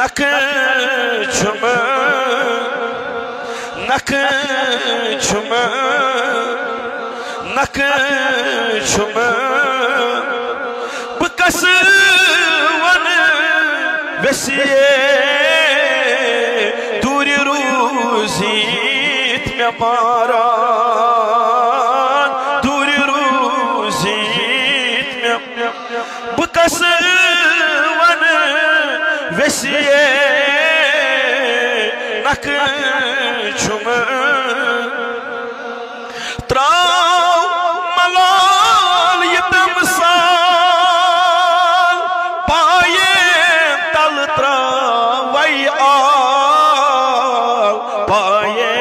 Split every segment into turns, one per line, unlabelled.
नख छुम नख छुम नख छुम बकस वन वसिए दूर रूजीत में मारा दूर रूजीत में बकस वन वसिए नख छुम त्राव मलाल यतम साल पाए तल त्रावई आल पाए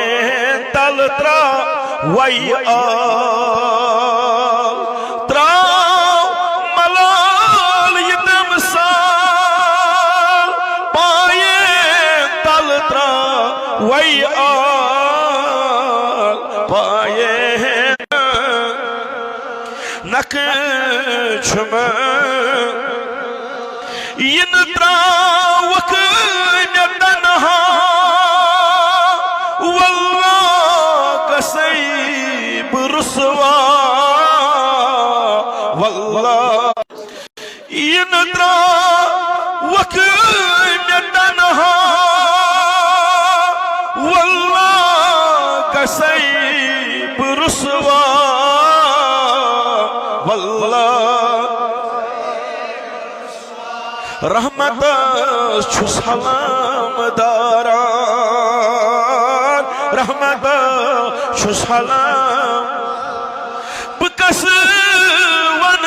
तल त्रावई आल त्राव मलाल यतम साल पाए तल त्रावई आल पाए नख छुम इन त्रावक में तन्हा वल्लाह कसैब रुसवा वल्लाह इन त्रावक में तन्हा वल्लाह कसैब रुसवा रहमत छु सलाम दारान रहमत छु सलाम बकस वन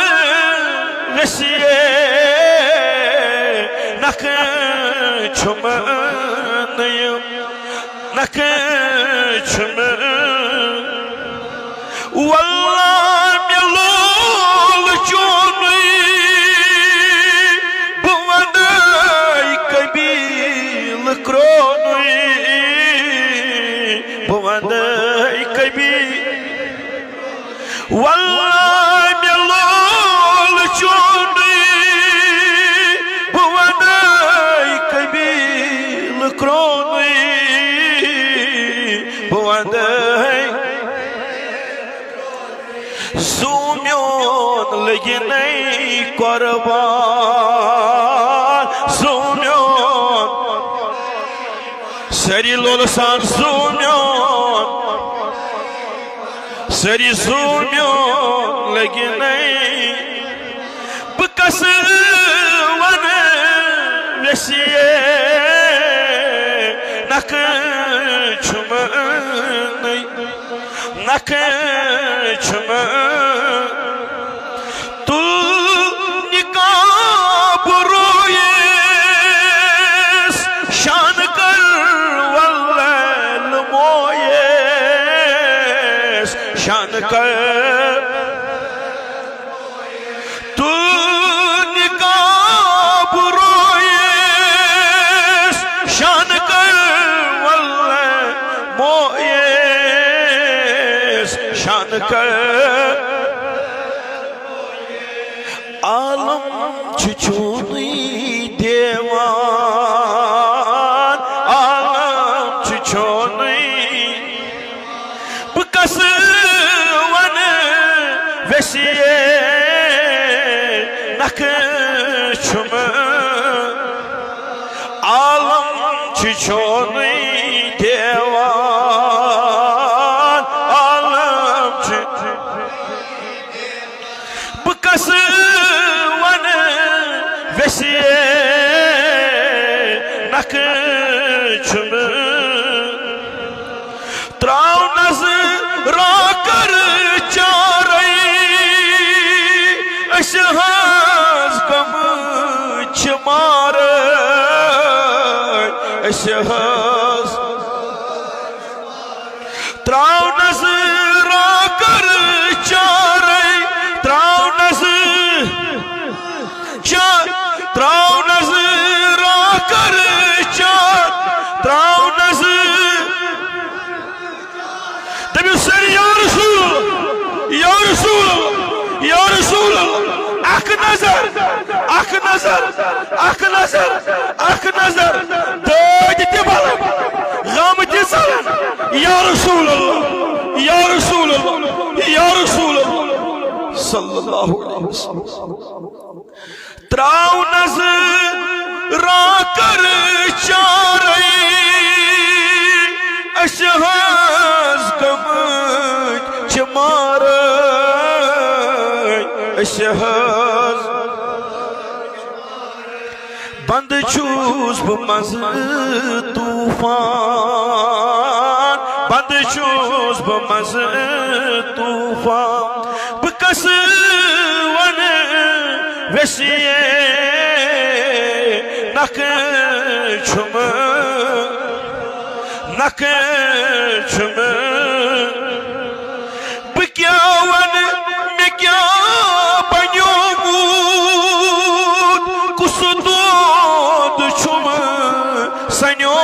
वसिए नख छुम नख छुम वल्लाह मिलोल चोनी कबील क्रोनुई बुवंद कबील वल्लाह मिलोल चोनी बुवंद कबील क्रोनुई बुवंद ज़ूम्योन लगी नहीं कुर्बान ज़ूम्योन सरी लोलसान ज़ूम्योन सरी ज़ूम्योन लगी नहीं बकस वन वसिए नख छुम नख छुम तू निकाब रोयेस शान कर वल्लैल मोयेस शान कर तू निकाब रोयेस शान कर वल्लैल मोयेस शान कर आलम छुचुनी देवान आलम छुचुनी बकस वन वसिए नख छुम आलम छुचुनी देवान आलम बकस वन वसिए नख छुम त्राव नज़रा कर चारई अशहाज गम छमार अशहाज त्राव नज़रा कर चारई त्राव नज़रा कर चार त्राव नज़र तभी सर या रसूल अख नजर नजर अख नजर अख नजर दर्द ते बल गम ते सल या रसूल अल्लाह या रसूल अल्लाह या रसूल अल्लाह सल्लल्लाहु अलैहि वसल्लम त्राव नजर कर चारे अशहज गम चमार अशहज बंद छूस मज तूफान बंद छूस मज तूफान बकस वन वसिए नक छुम नक छुम क्या वन में क्या बनो कुस दोद छुम सनो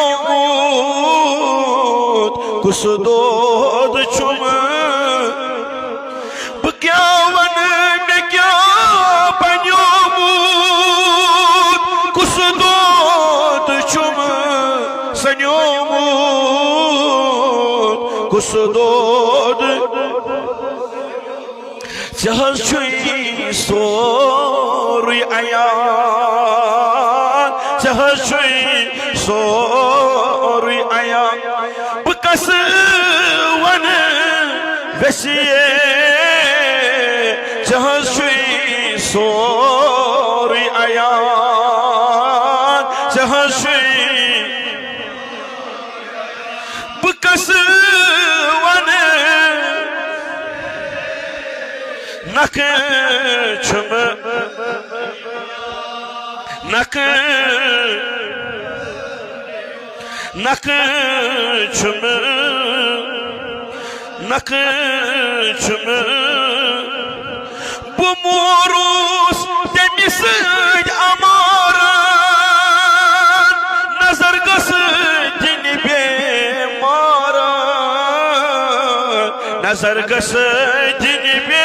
कुस दोद छुम क्या वन में क्या बनो कुस दोद छुम सनो कुस दोद जहर छुई सोरी आयान जहर छुई सोरी आयान बकस वन वसिए जहर छुई सोरी आयान जहर छुई बकस वन नक छुम नक नक छुम नक छुम बुमोरूस तमिस अमार नजर गस दिन बेमार नजर गस दिन बे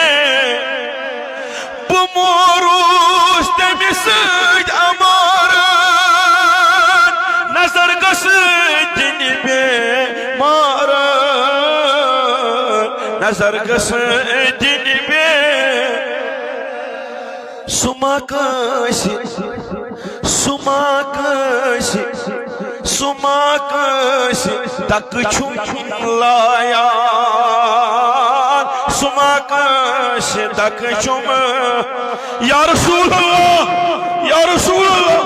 बुमोरूस तमिस अमार नजर गस दिन बेमार नजर गस दिन बे सुमाकाशी सुमाकाशी सुमाकाशी तक छुम लाया सुमाकाशी तक छुम या रसूल अल्लाह या रसूल अल्लाह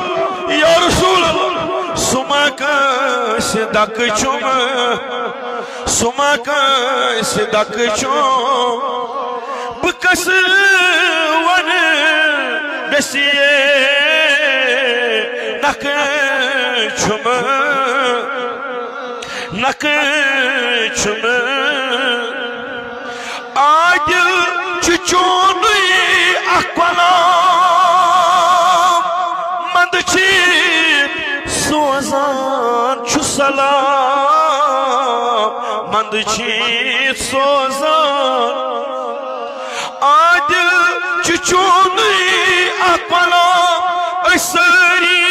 या रसूल अल्लाह सुमाकाशी तक छुम सुमाकाशी तक छुम बकस वन बसिए नक छुम नक छुम आज चुचोन अकलाम मंद सोजान छु सलाम मंद सोजान आज चुचोन अकलाम असरी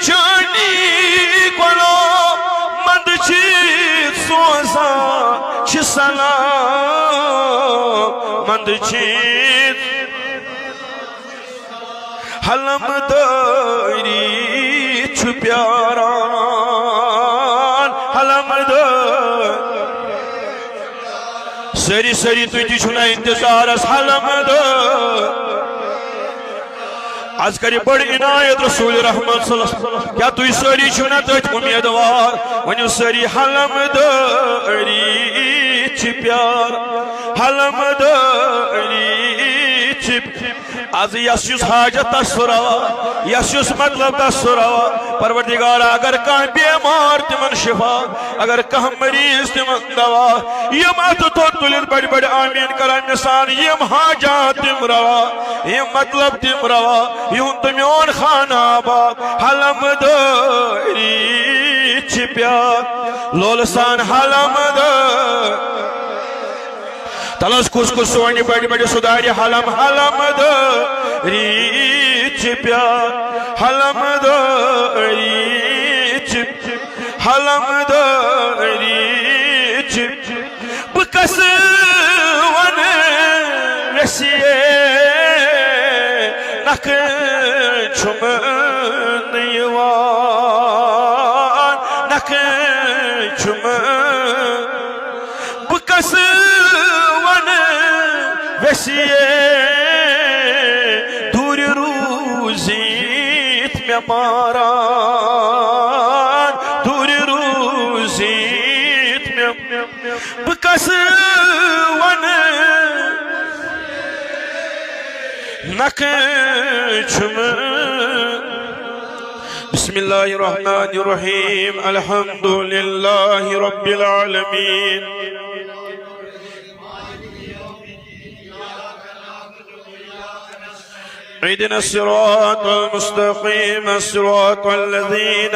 जानी गुलाम मंद सोजान छु सलाम मंद हलम दरी छु प्यारान हलम सरी सरी तुझी छुना इंतजार हलम आज करे बड़ इनायत रसूल रहमत सल्लल्लाहु क्या तुझ सरी छुना तथ उम्मीदवार वनु सरी हलम दरी छु प्यार हलम दरी छु आज यशुस हाजत तसुरावा यशुस मतलब तसुरावा परवरदिगार अगर कह बीमार तिमन शिफा अगर कह मरीज तिमन दवा यम अत तो तुलित बड़ बड़ आमीन करा मिसान यम हाजात तिम रवा यम मतलब तिम रवा यूं तुमियोन खाना बाग हलम दरी छु प्यार लोलसान हलम तलस कुछ कुछ सोनी बड़ी बड़ी सुधारी हलम हलम दरी छु प्यार Halam dari çip, halam dari çip. Bıkası vanı vesiye, nakı çumun yuvan, nakı çumun. Bıkası vanı vesiye, duri ruzit me maran, duri ruzit me. Bıkası vanı nakı çumun. Bismillahirrahmanirrahim. Elhamdülillahi Rabbil alemin. اهدنا الصراط المستقيم صراط الذين